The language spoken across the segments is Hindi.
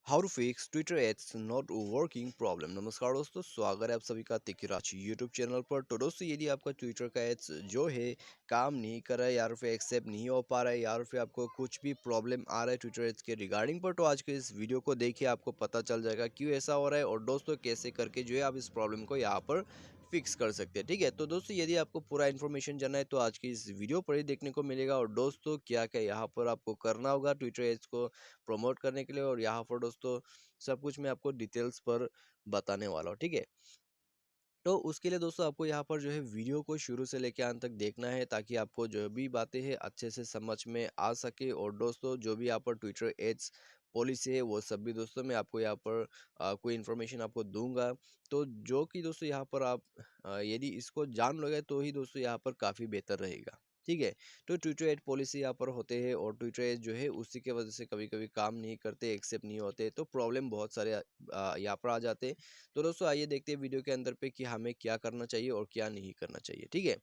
How to fix Twitter ads not working problem. नमस्कार दोस्तों, स्वागत है आप सभी का तिकिराज यूट्यूब चैनल पर। तो दोस्तों, यदि आपका ट्विटर का एड्स जो है काम नहीं कर रहा है या फिर एक्सेप्ट नहीं हो पा रहा है या फिर आपको कुछ भी प्रॉब्लम आ रहा है ट्विटर एड्स के रिगार्डिंग पर, तो आज के इस वीडियो को देखिए, आपको पता चल जाएगा क्यों ऐसा हो रहा है और दोस्तों कैसे करके जो है आप इस प्रॉब्लम को यहाँ पर फिक्स कर सकते हैं। ठीक है, तो दोस्तों यदि आपको पूरा इन्फॉर्मेशन जानना है तो आज की इस वीडियो पर ही देखने को मिलेगा। और दोस्तों क्या क्या यहाँ पर आपको करना होगा ट्विटर एड्स को प्रमोट करने के लिए, और यहाँ पर दोस्तों सब कुछ मैं आपको डिटेल्स पर बताने वाला हूँ। ठीक है, तो उसके लिए दोस्तों आपको यहाँ पर जो है वीडियो को शुरू से लेकर अंत तक देखना है, ताकि आपको जो भी बातें हैं अच्छे से समझ में आ सके। और दोस्तों जो भी यहाँ पर ट्विटर एड्स पॉलिसी है वो सब भी दोस्तों मैं आपको यहाँ पर कोई इन्फॉर्मेशन आपको दूंगा, तो जो कि दोस्तों यहाँ पर आप यदि इसको जान लोगे तो ही दोस्तों यहाँ पर काफ़ी बेहतर रहेगा। ठीक है, तो ट्विटर एड पॉलिसी यहाँ पर होते हैं और ट्विटर एड जो है उसी के वजह से कभी कभी काम नहीं करते, एक्सेप्ट नहीं होते, तो प्रॉब्लम बहुत सारे यहाँ पर आ जाते हैं। तो दोस्तों आइए देखते हैं वीडियो के अंदर पे कि हमें क्या करना चाहिए और क्या नहीं करना चाहिए। ठीक है,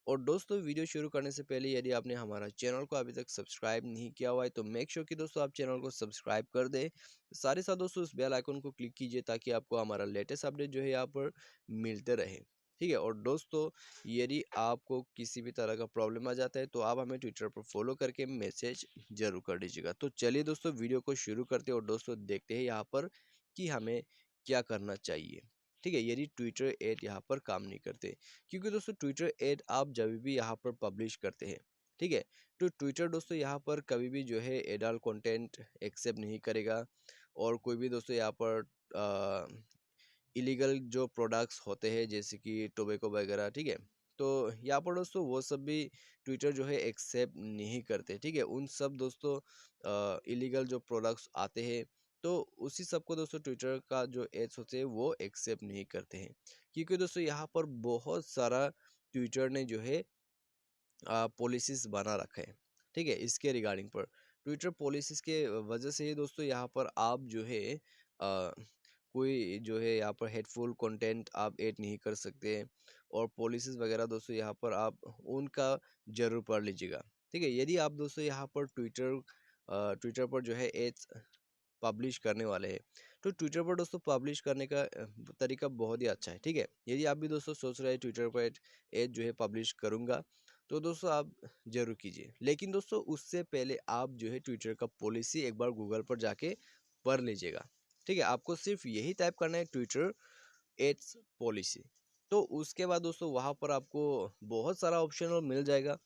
और दोस्तों वीडियो शुरू करने से पहले यदि आपने हमारा चैनल को अभी तक सब्सक्राइब नहीं किया हुआ है तो मेक श्योर कि दोस्तों आप चैनल को सब्सक्राइब कर दें। साथ ही साथ दोस्तों उस बेल आइकन को क्लिक कीजिए ताकि आपको हमारा लेटेस्ट अपडेट जो है यहाँ पर मिलते रहे। ठीक है, और दोस्तों यदि आपको किसी भी तरह का प्रॉब्लम आ जाता है तो आप हमें ट्विटर पर फॉलो करके मैसेज जरूर कर दीजिएगा। तो चलिए दोस्तों वीडियो को शुरू करते हैं और दोस्तों देखते हैं यहाँ पर कि हमें क्या करना चाहिए। ठीक है, यदि ट्विटर एड यहाँ पर काम नहीं करते, क्योंकि दोस्तों ट्विटर एड आप जब भी यहाँ पर पब्लिश करते हैं, ठीक है, तो ट्विटर दोस्तों यहाँ पर कभी भी जो है एडल्ट कंटेंट एक्सेप्ट नहीं करेगा। और कोई भी दोस्तों यहाँ पर इलीगल जो प्रोडक्ट्स होते हैं जैसे कि टोबैको वगैरह, ठीक है, तो यहाँ पर दोस्तों वो सब भी ट्विटर जो है एक्सेप्ट नहीं करते। ठीक है, उन सब दोस्तों इलीगल जो प्रोडक्ट्स आते हैं तो उसी सब को दोस्तों ट्विटर का जो एड्स होते हैं वो एक्सेप्ट नहीं करते हैं, क्योंकि दोस्तों यहाँ पर बहुत सारा ट्विटर ने जो है पॉलिसीज बना रखा है। ठीक है, इसके रिगार्डिंग पर ट्विटर पॉलिसीज के वजह से ही दोस्तों यहाँ पर आप जो है कोई जो है यहाँ पर हेटफुल कंटेंट आप ऐड नहीं कर सकते। और पॉलिसीज वगैरह दोस्तों यहाँ पर आप उनका जरूर पढ़ लीजिएगा। ठीक है, यदि आप दोस्तों यहाँ पर ट्विटर पर जो है एड्स पब्लिश करने वाले हैं तो ट्विटर पर दोस्तों पब्लिश करने का तरीका बहुत ही अच्छा है। ठीक है, यदि आप भी दोस्तों सोच रहे हैं ट्विटर पर एड जो है पब्लिश करूंगा तो दोस्तों आप जरूर कीजिए, लेकिन दोस्तों उससे पहले आप जो है ट्विटर का पॉलिसी एक बार गूगल पर जाके पढ़ लीजिएगा। ठीक है, आपको सिर्फ यही टाइप करना है ट्विटर एड्स पॉलिसी। तो उसके बाद दोस्तों वहाँ पर आपको बहुत सारा ऑप्शन मिल जाएगा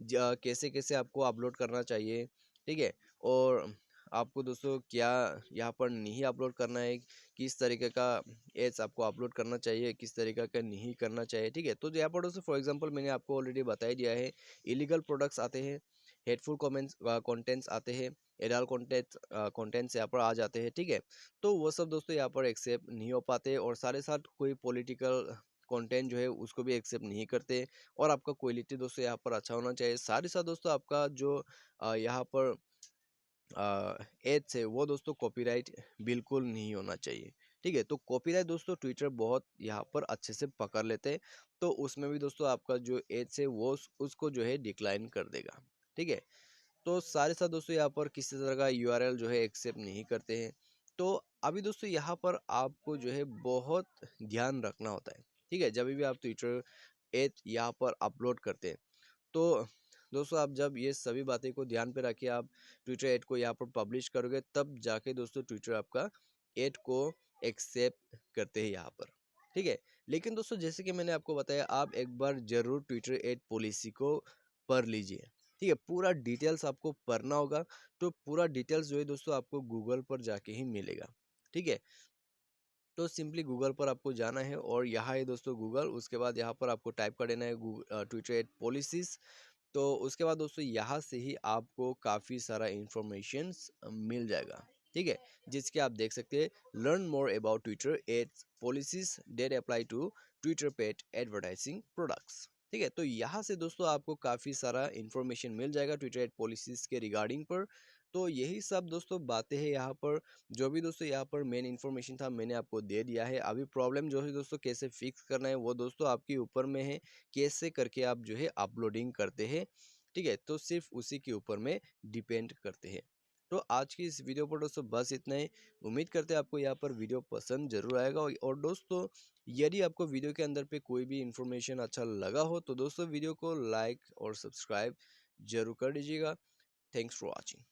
कैसे कैसे आपको अपलोड करना चाहिए। ठीक है, और आपको दोस्तों क्या यहाँ पर नहीं अपलोड करना है, किस तरीके का एड्स आपको अपलोड करना चाहिए, किस तरीके का नहीं करना चाहिए। ठीक है, तो यहाँ पर दोस्तों फॉर एग्जांपल मैंने आपको ऑलरेडी बता ही दिया है, इलीगल प्रोडक्ट्स आते हैं, हेटफुल कमेंट्स कंटेंट्स आते हैं, एडल्ट कंटेंट्स यहाँ पर आ जाते हैं। ठीक है, तो वो सब दोस्तों यहाँ पर एक्सेप्ट नहीं हो पाते, और साथ साथ कोई पॉलिटिकल कंटेंट जो है उसको भी एक्सेप्ट नहीं करते। और आपका क्वालिटी दोस्तों यहाँ पर अच्छा होना चाहिए। साथ ही साथ दोस्तों आपका जो यहाँ पर एड्स है वो दोस्तों कॉपीराइट बिल्कुल नहीं होना चाहिए। ठीक है, तो कॉपीराइट दोस्तों ट्विटर बहुत यहाँ पर अच्छे से पकड़ लेते हैं, तो उसमें भी दोस्तों आपका जो एड्स है वो उसको जो है डिक्लाइन कर देगा। ठीक है, तो सारे साथ दोस्तों यहाँ पर किसी तरह का यूआरएल जो है एक्सेप्ट नहीं करते हैं। तो अभी दोस्तों यहाँ पर आपको जो है बहुत ध्यान रखना होता है। ठीक है, जब भी आप ट्विटर एड यहाँ पर अपलोड करते हैं तो दोस्तों आप जब ये सभी बातें को ध्यान पे रखिए, आप ट्विटर एड को यहाँ पर पब्लिश करोगे तब जाके दोस्तों ट्विटर आपका एड को एक्सेप्ट करते हैं यहाँ पर। ठीक है, लेकिन दोस्तों जैसे कि मैंने आपको बताया, आप एक बार जरूर ट्विटर एड पॉलिसी को पढ़ लीजिए। ठीक है, पूरा डिटेल्स आपको पढ़ना होगा, तो पूरा डिटेल्स जो है दोस्तों आपको गूगल पर जाके ही मिलेगा। ठीक है, तो सिंपली गूगल पर आपको जाना है और यहाँ है दोस्तों गूगल, उसके बाद यहाँ पर आपको टाइप कर देना है ट्विटर एड पॉलिसीज। तो उसके बाद दोस्तों यहाँ से ही आपको काफ़ी सारा इंफॉर्मेशन मिल जाएगा। ठीक है, जिसके आप देख सकते हैं, learn more about Twitter ads policies that apply to Twitter paid advertising products. ठीक है, तो यहाँ से दोस्तों आपको काफ़ी सारा इंफॉर्मेशन मिल जाएगा ट्विटर एड पॉलिसीज के रिगार्डिंग पर। तो यही सब दोस्तों बातें हैं यहाँ पर, जो भी दोस्तों यहाँ पर मेन इन्फॉर्मेशन था मैंने आपको दे दिया है। अभी प्रॉब्लम जो है दोस्तों कैसे फिक्स करना है वो दोस्तों आपके ऊपर में है, कैसे करके आप जो है अपलोडिंग करते हैं। ठीक है, तो सिर्फ उसी के ऊपर में डिपेंड करते हैं। तो आज की इस वीडियो पर दोस्तों बस इतना ही। उम्मीद करते हैं आपको यहाँ पर वीडियो पसंद जरूर आएगा। और दोस्तों यदि आपको वीडियो के अंदर पे कोई भी इंफॉर्मेशन अच्छा लगा हो तो दोस्तों वीडियो को लाइक और सब्सक्राइब जरूर कर दीजिएगा। Thanks for watching.